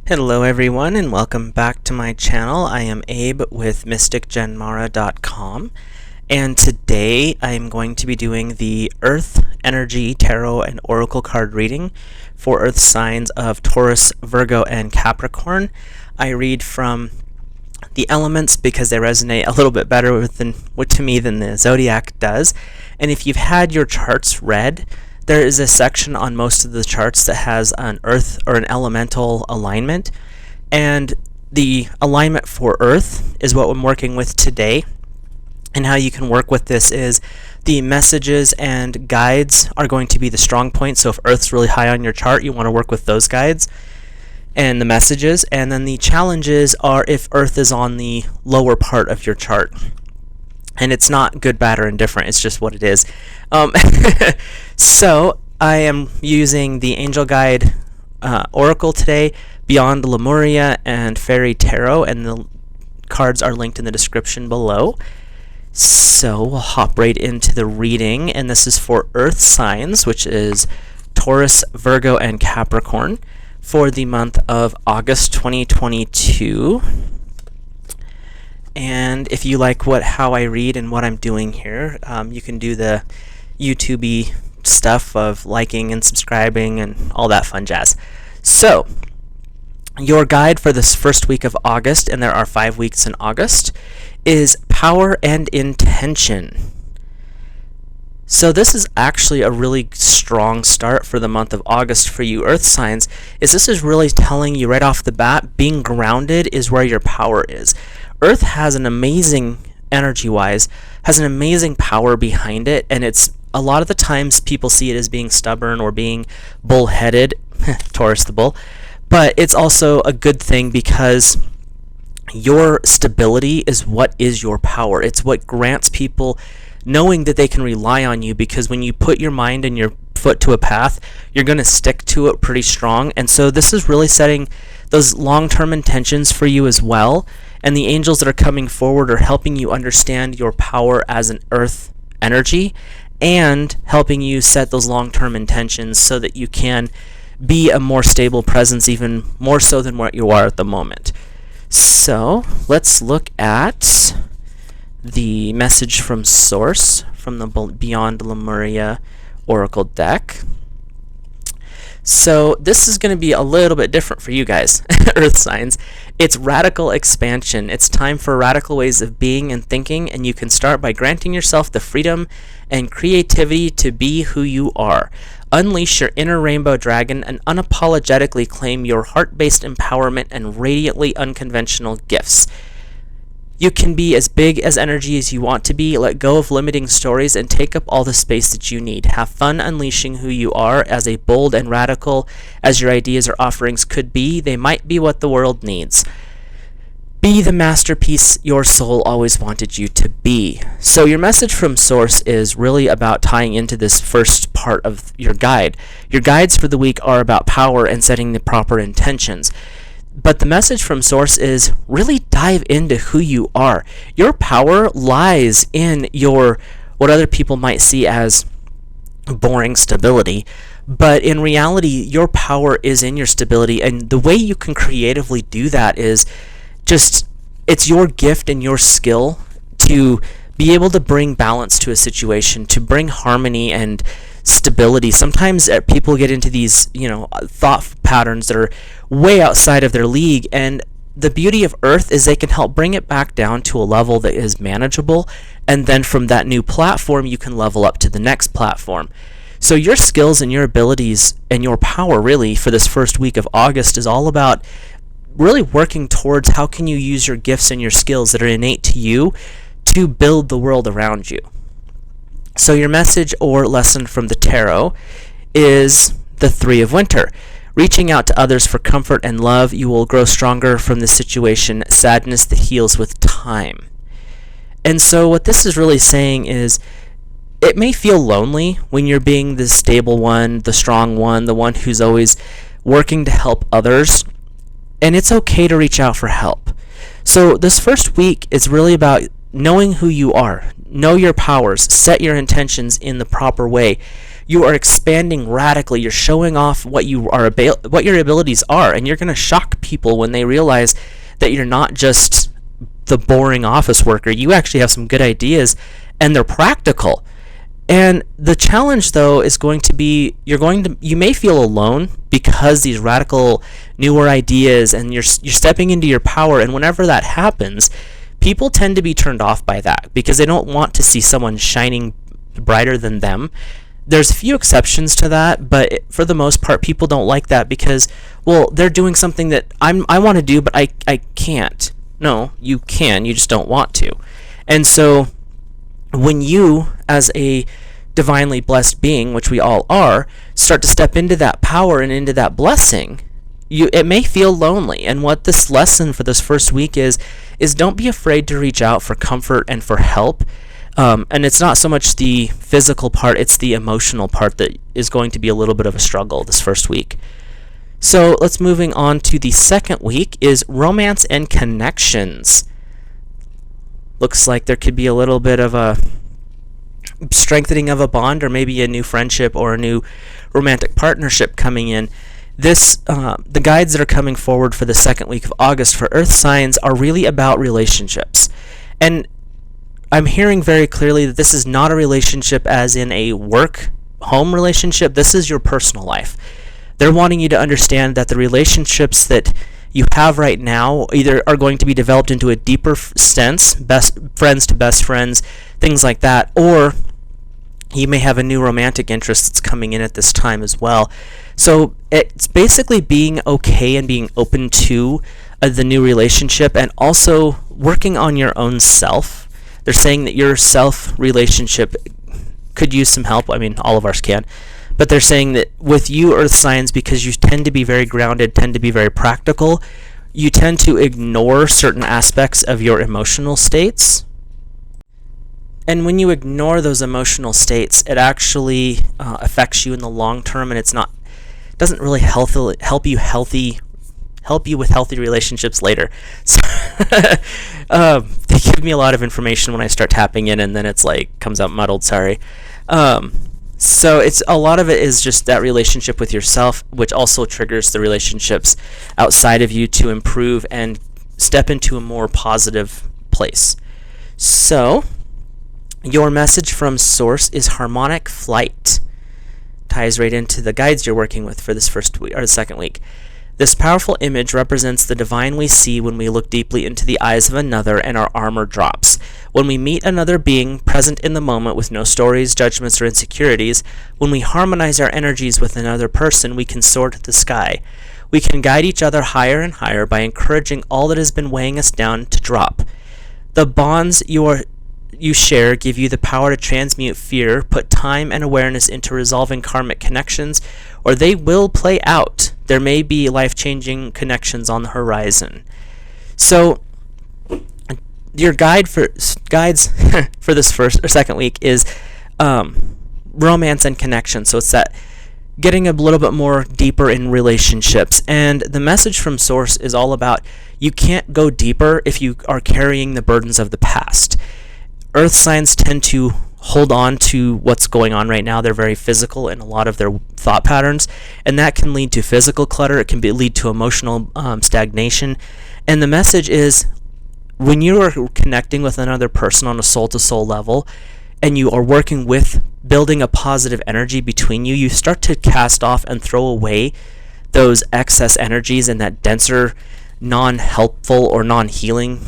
Hello everyone and welcome back to my channel. I am Abe with MysticGenmara.com, and today I am going to be doing the Earth Energy Tarot and Oracle card reading for Earth signs of Taurus, Virgo, and Capricorn. I read from the elements because they resonate a little bit better to me than the zodiac does. And if you've had your charts read, there is a section on most of the charts that has an earth or an elemental alignment, and the alignment for earth is what I'm working with today. And how you can work with this is the messages and guides are going to be the strong point. So if earth's really high on your chart, you want to work with those guides and the messages. And then the challenges are if earth is on the lower part of your chart. And it's not good, bad, or indifferent. It's just what it is. So I am using the Angel Guide Oracle today, Beyond Lemuria, and Fairy Tarot, and the cards are linked in the description below. So we'll hop right into the reading, and this is for Earth signs, which is Taurus, Virgo, and Capricorn, for the month of August 2022. And if you like how I read and what I'm doing here, you can do the YouTube-y stuff of liking and subscribing and all that fun jazz. So, your guide for this first week of August, and there are 5 weeks in August, is power and intention. So this is actually a really strong start for the month of August for you Earth signs. This is really telling you right off the bat, being grounded is where your power is. Earth has an amazing, energy-wise, has an amazing power behind it, and it's a lot of the times people see it as being stubborn or being bull-headed, Taurus the bull, but it's also a good thing because your stability is what is your power. It's what grants people knowing that they can rely on you, because when you put your mind and your foot to a path, you're going to stick to it pretty strong. And so this is really setting those long-term intentions for you as well. And the angels that are coming forward are helping you understand your power as an earth energy and helping you set those long-term intentions so that you can be a more stable presence, even more so than what you are at the moment. So let's look at the message from Source from the Beyond Lemuria Oracle deck. So this is going to be a little bit different for you guys, Earth signs. It's radical expansion. It's time for radical ways of being and thinking, and you can start by granting yourself the freedom and creativity to be who you are. Unleash your inner rainbow dragon and unapologetically claim your heart-based empowerment and radiantly unconventional gifts. You can be as big as energy as you want to be, let go of limiting stories, and take up all the space that you need. Have fun unleashing who you are, as a bold and radical as your ideas or offerings could be. They might be what the world needs. Be the masterpiece your soul always wanted you to be. So your message from Source is really about tying into this first part of your guide. Your guides for the week are about power and setting the proper intentions. But the message from Source is really dive into who you are. Your power lies in your, what other people might see as boring stability. But in reality, your power is in your stability. And the way you can creatively do that is just, it's your gift and your skill to be able to bring balance to a situation, to bring harmony and stability. Sometimes people get into these, thought patterns that are way outside of their league, and the beauty of Earth is they can help bring it back down to a level that is manageable, and then from that new platform you can level up to the next platform. So your skills and your abilities and your power really for this first week of August is all about really working towards how can you use your gifts and your skills that are innate to you to build the world around you. So your message or lesson from the tarot is the Three of Winter. Reaching out to others for comfort and love, you will grow stronger from the situation, sadness that heals with time. And so what this is really saying is, it may feel lonely when you're being the stable one, the strong one, the one who's always working to help others, and it's okay to reach out for help. So this first week is really about knowing who you are, know your powers, set your intentions in the proper way. you are expanding radically. You're showing off what your abilities are, and you're going to shock people when they realize that you're not just the boring office worker. You actually have some good ideas, and they're practical. And the challenge, though, is going to be you may feel alone because these radical newer ideas, and you're stepping into your power. And whenever that happens, people tend to be turned off by that because they don't want to see someone shining brighter than them. There's a few exceptions to that, but for the most part, people don't like that because, well, they're doing something that I want to do, but I can't. No, you can. You just don't want to. And so when you, as a divinely blessed being, which we all are, start to step into that power and into that blessing, it may feel lonely. And what this lesson for this first week is don't be afraid to reach out for comfort and for help. And it's not so much the physical part, it's the emotional part that is going to be a little bit of a struggle this first week. So let's moving on to the second week is romance and connections. Looks like there could be a little bit of a strengthening of a bond, or maybe a new friendship or a new romantic partnership coming in. The guides that are coming forward for the second week of August for Earth signs are really about relationships. And I'm hearing very clearly that this is not a relationship as in a work-home relationship. This is your personal life. They're wanting you to understand that the relationships that you have right now either are going to be developed into a deeper sense, best friends to best friends, things like that, or you may have a new romantic interest that's coming in at this time as well. So it's basically being okay and being open to the new relationship, and also working on your own self. They're saying that your self relationship could use some help. I mean, all of ours can. But they're saying that with you, Earth signs, because you tend to be very grounded, tend to be very practical, you tend to ignore certain aspects of your emotional states. And when you ignore those emotional states, it actually affects you in the long term, and doesn't really help you with healthy relationships later. So they give me a lot of information when I start tapping in, and then it's like comes out muddled. Sorry. So it's a lot of it is just that relationship with yourself, which also triggers the relationships outside of you to improve and step into a more positive place. So your message from Source is harmonic flight. Ties right into the guides you're working with for this first week or the second week. This powerful image represents the divine we see when we look deeply into the eyes of another and our armor drops. When we meet another being present in the moment with no stories, judgments, or insecurities, when we harmonize our energies with another person, we can soar to the sky. We can guide each other higher and higher by encouraging all that has been weighing us down to drop. The bonds you share give you the power to transmute fear, put time and awareness into resolving karmic connections, or they will play out. There may be life-changing connections on the horizon. So your guides for this first or second week is romance and connection. So it's that getting a little bit more deeper in relationships. And the message from Source is all about you can't go deeper if you are carrying the burdens of the past. Earth signs tend to hold on to what's going on right now. They're very physical in a lot of their thought patterns, and that can lead to physical clutter. It can lead to emotional stagnation. And the message is, when you are connecting with another person on a soul-to-soul level, and you are working with building a positive energy between you, you start to cast off and throw away those excess energies and that denser, non-helpful or non-healing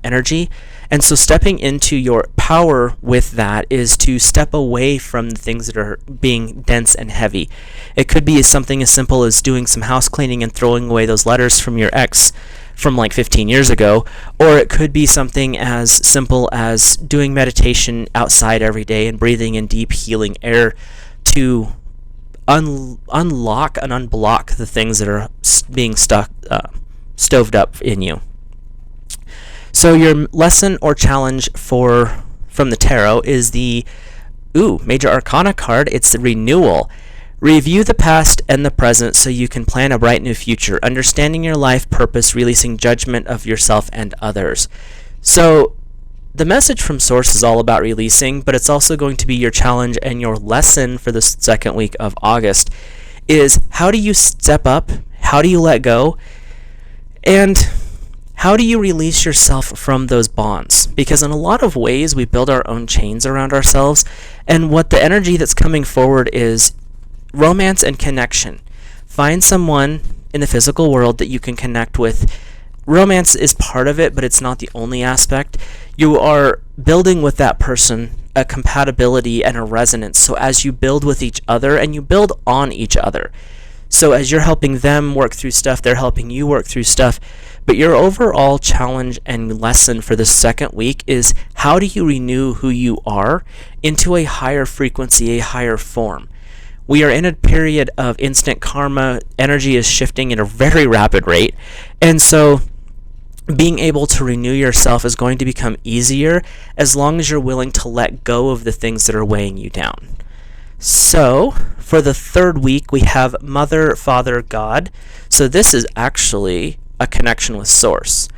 energy. And so stepping into your power with that is to step away from the things that are being dense and heavy. It could be something as simple as doing some house cleaning and throwing away those letters from your ex from like 15 years ago, or it could be something as simple as doing meditation outside every day and breathing in deep healing air to unlock and unblock the things that are being stoved up in you. So your lesson or challenge from the tarot is the Major Arcana card. It's the renewal. Review the past and the present so you can plan a bright new future, understanding your life purpose, releasing judgment of yourself and others. So the message from Source is all about releasing, but it's also going to be your challenge and your lesson for the second week of August is how do you step up? How do you let go? And how do you release yourself from those bonds? Because in a lot of ways, we build our own chains around ourselves, and what the energy that's coming forward is romance and connection. Find someone in the physical world that you can connect with. Romance is part of it, but it's not the only aspect. You are building with that person a compatibility and a resonance. So as you build with each other and you build on each other. So as you're helping them work through stuff, they're helping you work through stuff. But your overall challenge and lesson for the second week is how do you renew who you are into a higher frequency, a higher form? We are in a period of instant karma. Energy is shifting at a very rapid rate. And so being able to renew yourself is going to become easier as long as you're willing to let go of the things that are weighing you down. So, for the third week, we have Mother, Father, God. So this is actually a connection with Source.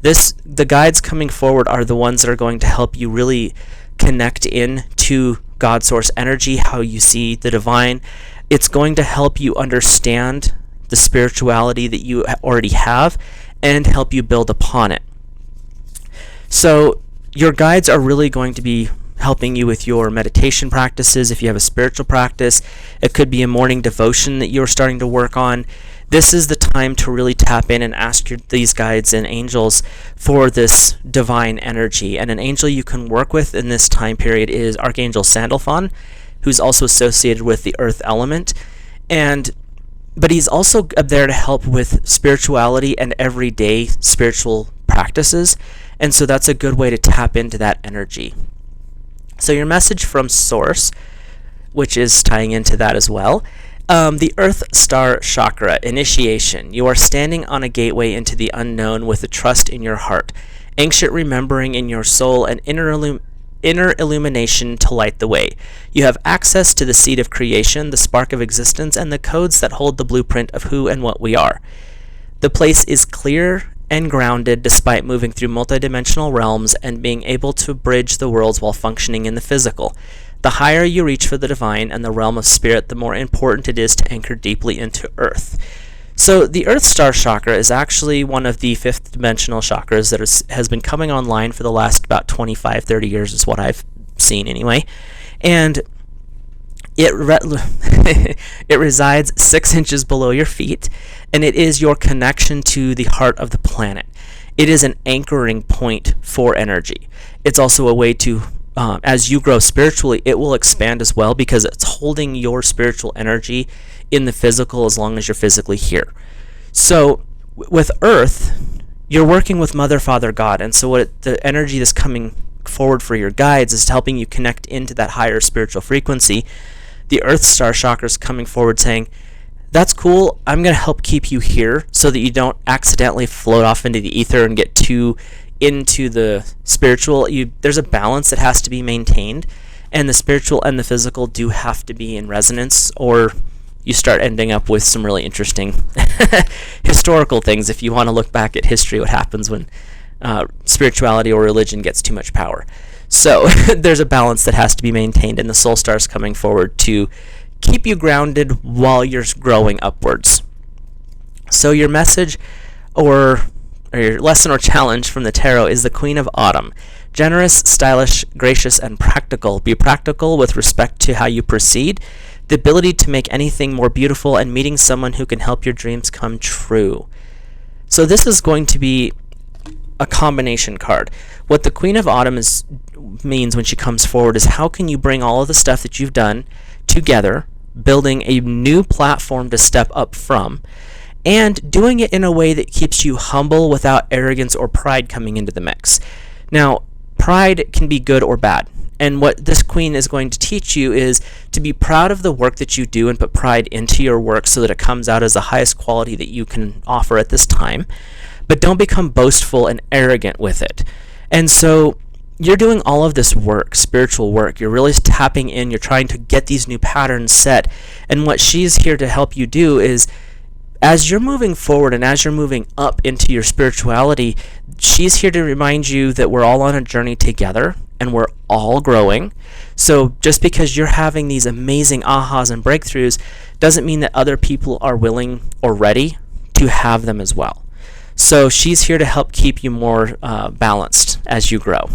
The guides coming forward are the ones that are going to help you really connect in to God Source energy, how you see the divine. It's going to help you understand the spirituality that you already have and help you build upon it. So your guides are really going to be helping you with your meditation practices. If you have a spiritual practice, it could be a morning devotion that you're starting to work on. This is the time to really tap in and ask these guides and angels for this divine energy. And an angel you can work with in this time period is Archangel Sandalphon, who's also associated with the earth element. But he's also there to help with spirituality and everyday spiritual practices. And so that's a good way to tap into that energy. So your message from Source, which is tying into that as well, the Earth Star Chakra, initiation. You are standing on a gateway into the unknown with a trust in your heart, ancient remembering in your soul, and inner illumination to light the way. You have access to the seed of creation, the spark of existence, and the codes that hold the blueprint of who and what we are. The place is clear and grounded despite moving through multidimensional realms and being able to bridge the worlds while functioning in the physical. The higher you reach for the divine and the realm of spirit, the more important it is to anchor deeply into Earth. So the Earth Star Chakra is actually one of the fifth dimensional chakras that has been coming online for the last about 25, 30 years is what I've seen anyway. And it resides 6 inches below your feet, and it is your connection to the heart of the planet. It is an anchoring point for energy. It's also a way to, as you grow spiritually, it will expand as well because it's holding your spiritual energy in the physical as long as you're physically here. So with Earth, you're working with Mother, Father, God, and so the energy that's coming forward for your guides is helping you connect into that higher spiritual frequency. The Earth Star Chakra is coming forward saying, that's cool, I'm going to help keep you here so that you don't accidentally float off into the ether and get too into the spiritual. There's a balance that has to be maintained, and the spiritual and the physical do have to be in resonance, or you start ending up with some really interesting historical things if you want to look back at history, what happens when spirituality or religion gets too much power. So there's a balance that has to be maintained, and the soul star is coming forward to keep you grounded while you're growing upwards. So your message or your lesson or challenge from the tarot is the Queen of Autumn. Generous, stylish, gracious, and practical. Be practical with respect to how you proceed, the ability to make anything more beautiful, and meeting someone who can help your dreams come true. So this is going to be a combination card. What the Queen of Autumn means when she comes forward is how can you bring all of the stuff that you've done together, building a new platform to step up from, and doing it in a way that keeps you humble without arrogance or pride coming into the mix. Now, pride can be good or bad. And what this queen is going to teach you is to be proud of the work that you do and put pride into your work so that it comes out as the highest quality that you can offer at this time. But don't become boastful and arrogant with it. And so you're doing all of this work, spiritual work. You're really tapping in. You're trying to get these new patterns set. And what she's here to help you do is as you're moving forward and as you're moving up into your spirituality, she's here to remind you that we're all on a journey together and we're all growing. So just because you're having these amazing ahas and breakthroughs doesn't mean that other people are willing or ready to have them as well. So she's here to help keep you more balanced as you grow.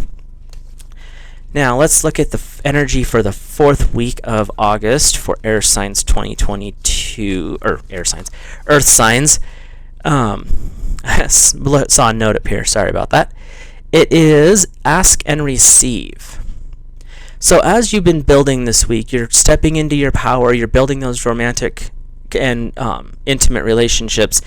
Now let's look at the energy for the 4th week of August for Air Signs 2022, or Air Signs, Earth Signs. I saw a note up here, sorry about that. It is ask and receive. So as you've been building this week, you're stepping into your power, you're building those romantic and intimate relationships.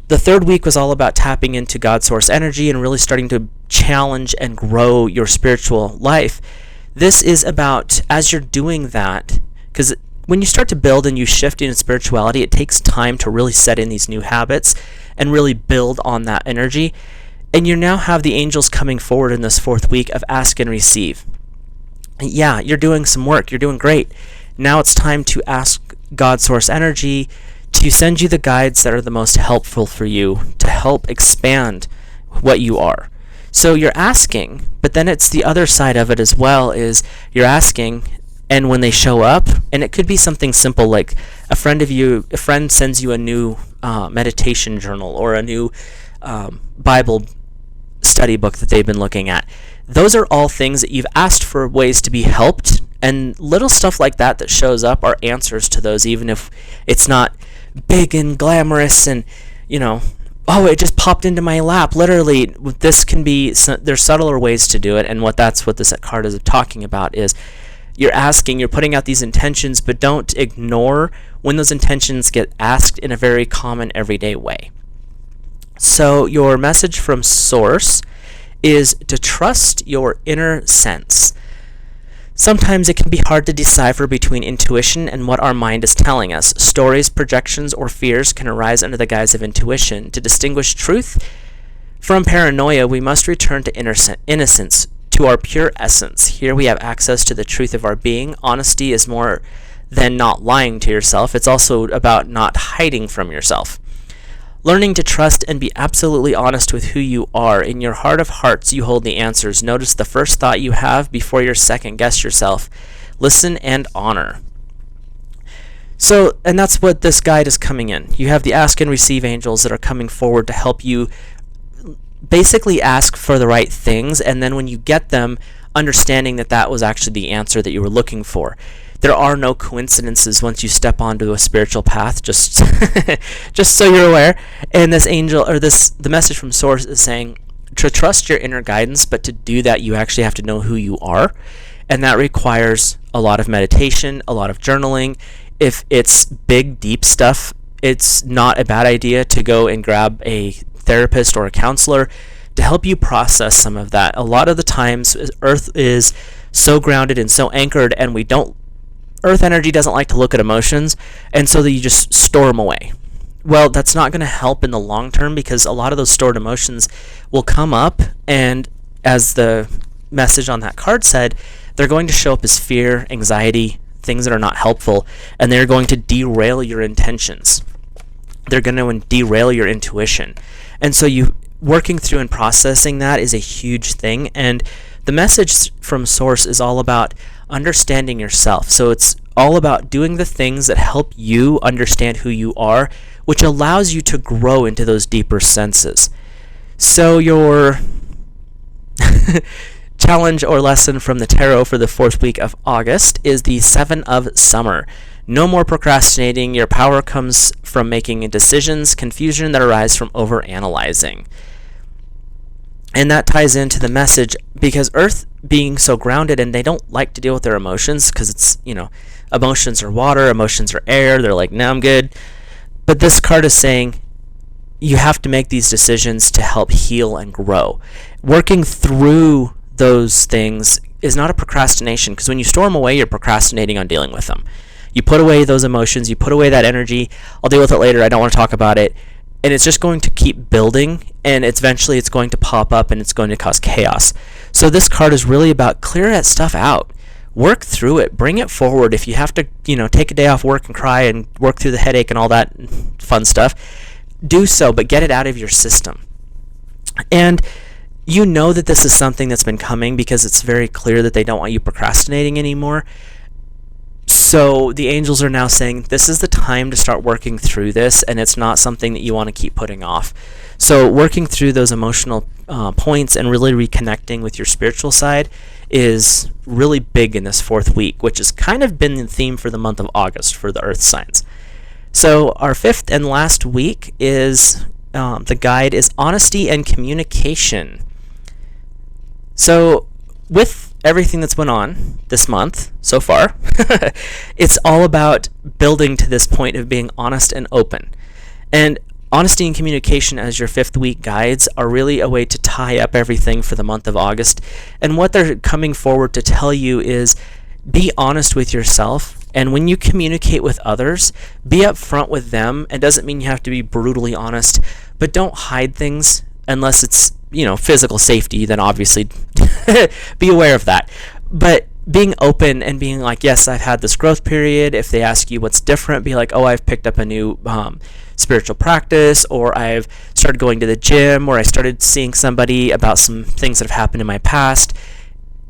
The 3rd week was all about tapping into God source energy and really starting to challenge and grow your spiritual life. This is about, as you're doing that, because when you start to build and you shift into spirituality, it takes time to really set in these new habits and really build on that energy. And you now have the angels coming forward in this 4th week of ask and receive. Yeah, you're doing some work. You're doing great. Now it's time to ask God source energy to send you the guides that are the most helpful for you to help expand what you are. So you're asking, but then it's the other side of it as well, is you're asking, and when they show up, and it could be something simple like a friend sends you a new meditation journal or a new Bible study book that they've been looking at. Those are all things that you've asked for ways to be helped, and little stuff like that that shows up are answers to those, even if it's not big and glamorous and, oh, it just popped into my lap. Literally, this can be, there's subtler ways to do it, and what this card is talking about is you're asking, you're putting out these intentions, but don't ignore when those intentions get asked in a very common, everyday way. So your message from Source is to trust your inner sense. Sometimes it can be hard to decipher between intuition and what our mind is telling us. Stories, projections, or fears can arise under the guise of intuition. To distinguish truth from paranoia, we must return to innocence, to our pure essence. Here we have access to the truth of our being. Honesty is more than not lying to yourself. It's also about not hiding from yourself. Learning to trust and be absolutely honest with who you are. In your heart of hearts, you hold the answers. Notice the first thought you have before you second guess yourself. Listen and honor. So, and that's what this guide is coming in. You have the ask and receive angels that are coming forward to help you basically ask for the right things, and then when you get them, understanding that that was actually the answer that you were looking for. There are no coincidences once you step onto a spiritual path, just so you're aware. And this angel, or the message from Source is saying to trust your inner guidance, but to do that, you actually have to know who you are. And that requires a lot of meditation, a lot of journaling. If it's big, deep stuff, it's not a bad idea to go and grab a therapist or a counselor to help you process some of that. A lot of the times, Earth is so grounded and so anchored, and Earth energy doesn't like to look at emotions, and so that you just store them away. Well, that's not going to help in the long term, because a lot of those stored emotions will come up, and as the message on that card said, they're going to show up as fear, anxiety, things that are not helpful, and they're going to derail your intentions. They're going to derail your intuition. And so you working through and processing that is a huge thing, and the message from Source is all about understanding yourself. So it's all about doing the things that help you understand who you are, which allows you to grow into those deeper senses. So your challenge or lesson from the tarot for the 4th week of August is the 7 of Summer. No more procrastinating. Your power comes from making decisions, confusion that arise from overanalyzing. And that ties into the message, because Earth being so grounded, and they don't like to deal with their emotions, because it's, emotions are water, emotions are air. They're like, no, I'm good. But this card is saying you have to make these decisions to help heal and grow. Working through those things is not a procrastination, because when you store them away, you're procrastinating on dealing with them. You put away those emotions, you put away that energy. I'll deal with it later. I don't want to talk about it. And it's just going to keep building, and eventually it's going to pop up and it's going to cause chaos. So this card is really about clear that stuff out. work through it, bring it forward. If you have to, take a day off work and cry and work through the headache and all that fun stuff, do so, but get it out of your system. And you know that this is something that's been coming because it's very clear that they don't want you procrastinating anymore. So the angels are now saying this is the time to start working through this, and it's not something that you want to keep putting off. So working through those emotional points and really reconnecting with your spiritual side is really big in this 4th week, which has kind of been the theme for the month of August for the earth signs. So our 5th and last week is the guide is honesty and communication. So with everything that's went on this month so far, it's all about building to this point of being honest and open. And honesty and communication as your 5th week guides are really a way to tie up everything for the month of August. And what they're coming forward to tell you is be honest with yourself. And when you communicate with others, be upfront with them. It doesn't mean you have to be brutally honest, but don't hide things unless it's, physical safety, then obviously be aware of that. But being open and being like, yes, I've had this growth period. If they ask you what's different, be like, oh, I've picked up a new spiritual practice, or I've started going to the gym, or I started seeing somebody about some things that have happened in my past.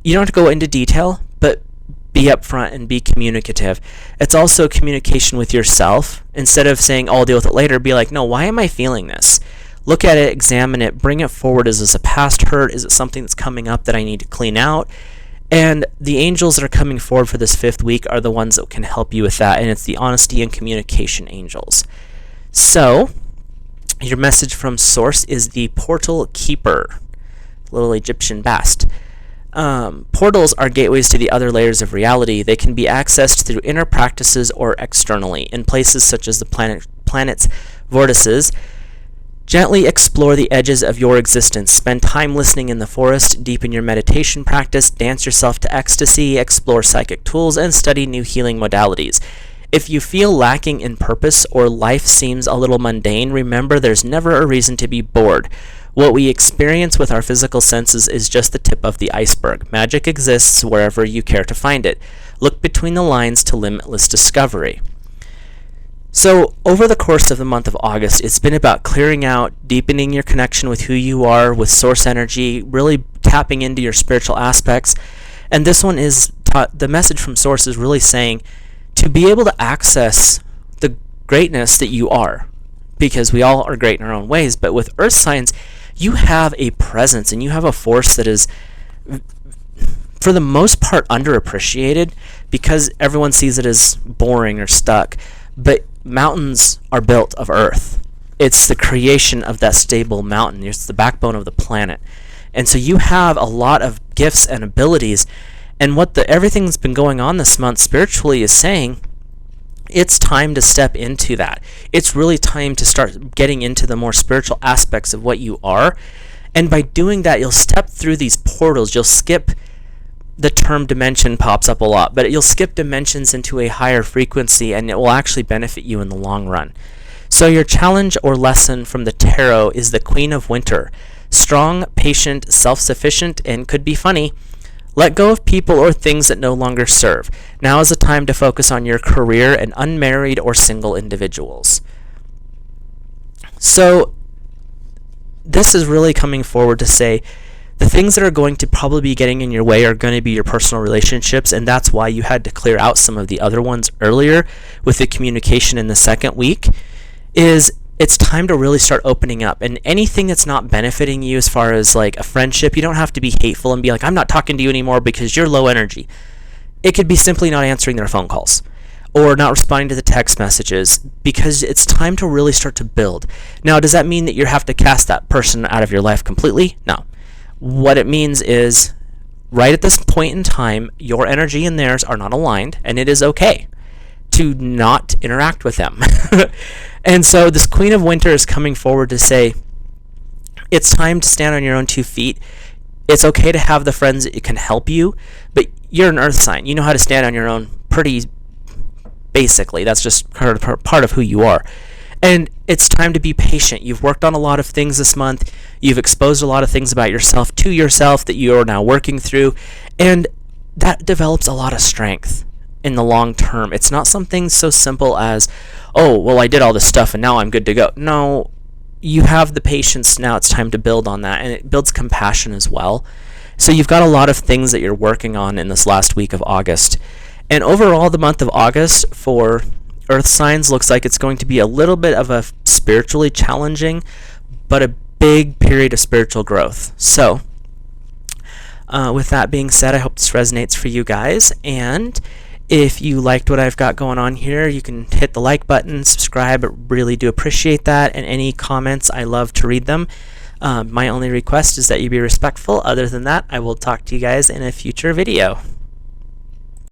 You don't have to go into detail, but be upfront and be communicative. It's also communication with yourself. Instead of saying, oh, I'll deal with it later, be like, no, why am I feeling this? Look at it, examine it, bring it forward. Is this a past hurt? Is it something that's coming up that I need to clean out? And the angels that are coming forward for this 5th week are the ones that can help you with that, and it's the honesty and communication angels. So, your message from Source is the Portal Keeper, little Egyptian bast. Portals are gateways to the other layers of reality. They can be accessed through inner practices or externally, in places such as the planet's vortices. Gently explore the edges of your existence. Spend time listening in the forest, deepen your meditation practice, dance yourself to ecstasy, explore psychic tools, and study new healing modalities. If you feel lacking in purpose or life seems a little mundane, remember there's never a reason to be bored. What we experience with our physical senses is just the tip of the iceberg. Magic exists wherever you care to find it. Look between the lines to limitless discovery. So, over the course of the month of August, it's been about clearing out, deepening your connection with who you are, with source energy, really tapping into your spiritual aspects. And this one is, the message from Source is really saying to be able to access the greatness that you are, because we all are great in our own ways, but with earth signs, you have a presence and you have a force that is, for the most part, underappreciated because everyone sees it as boring or stuck. But mountains are built of earth. It's the creation of that stable mountain. It's the backbone of the planet. And so you have a lot of gifts and abilities. And what everything that's been going on this month spiritually is saying, it's time to step into that. It's really time to start getting into the more spiritual aspects of what you are. And by doing that, you'll step through these portals. You'll skip, the term dimension pops up a lot, but you'll skip dimensions into a higher frequency, and it will actually benefit you in the long run. So your challenge or lesson from the tarot is the Queen of Winter. Strong, patient, self-sufficient, and could be funny. Let go of people or things that no longer serve. Now is the time to focus on your career and unmarried or single individuals. So this is really coming forward to say the things that are going to probably be getting in your way are going to be your personal relationships, and that's why you had to clear out some of the other ones earlier with the communication in the 2nd week. It's time to really start opening up, and anything that's not benefiting you as far as like a friendship, you don't have to be hateful and be like, I'm not talking to you anymore because you're low energy. It could be simply not answering their phone calls or not responding to the text messages, because it's time to really start to build. Now, does that mean that you have to cast that person out of your life completely? No. What it means is, right at this point in time, your energy and theirs are not aligned, and it is okay to not interact with them. And so this Queen of Winter is coming forward to say, it's time to stand on your own 2 feet. It's okay to have the friends that can help you, but you're an earth sign. You know how to stand on your own pretty basically. That's just part of who you are. And it's time to be patient. You've worked on a lot of things this month. You've exposed a lot of things about yourself to yourself that you are now working through. And that develops a lot of strength in the long term. It's not something so simple as, oh, well, I did all this stuff and now I'm good to go. No, you have the patience, now it's time to build on that, and it builds compassion as well. So you've got a lot of things that you're working on in this last week of August. And overall, the month of August for Earth signs looks like it's going to be a little bit of a spiritually challenging, but a big period of spiritual growth. So with that being said, I hope this resonates for you guys, and if you liked what I've got going on here, you can hit the like button, subscribe. I really do appreciate that, and any comments, I love to read them. My only request is that you be respectful. Other than that, I will talk to you guys in a future video.